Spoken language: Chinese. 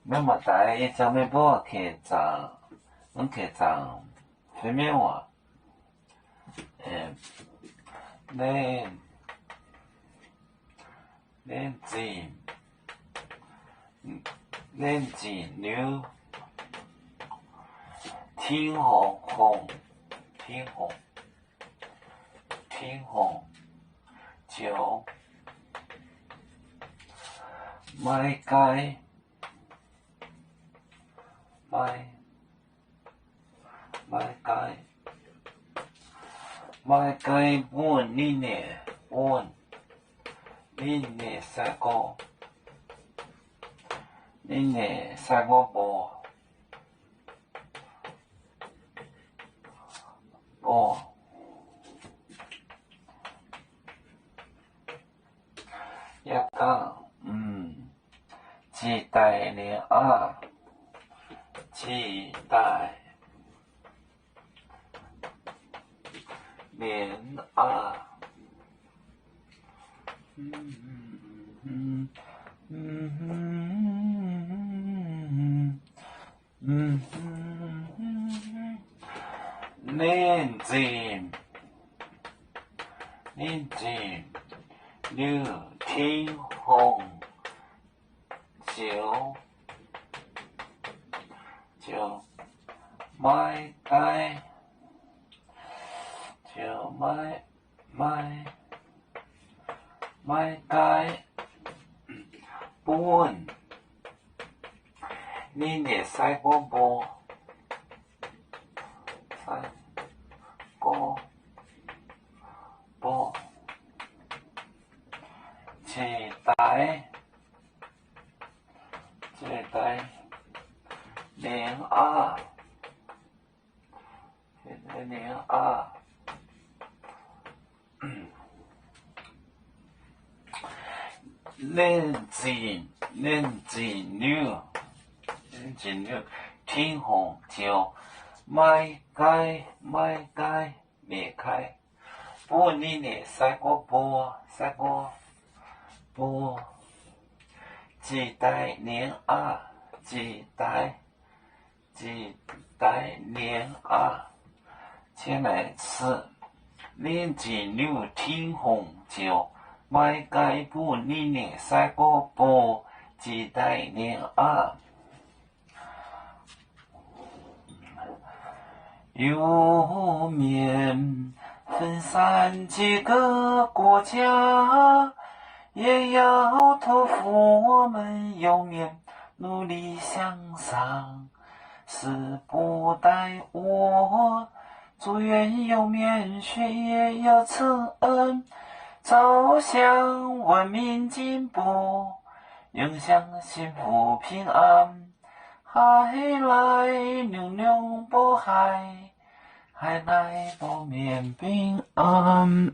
那么大一张面包开张，能开张分面碗，冷静牛，天红，酒，麦街。麦街半年三个波，一个期待连二，期待连二，冷静，六天红，九麦街，麦街半，你也塞过波，期待连二，冷静牛，天红酒，麦街裂开，半年内塞过波，期待连二，期待连二，前来吃，冷静牛，天红酒。麦街半年内塞过波，期待连二。有面分散几个国家，也要托付我们有面努力向上，是不待我祝愿有面学业要承恩，走向文明进步，影响幸福平安。海来牛波海来保面平安。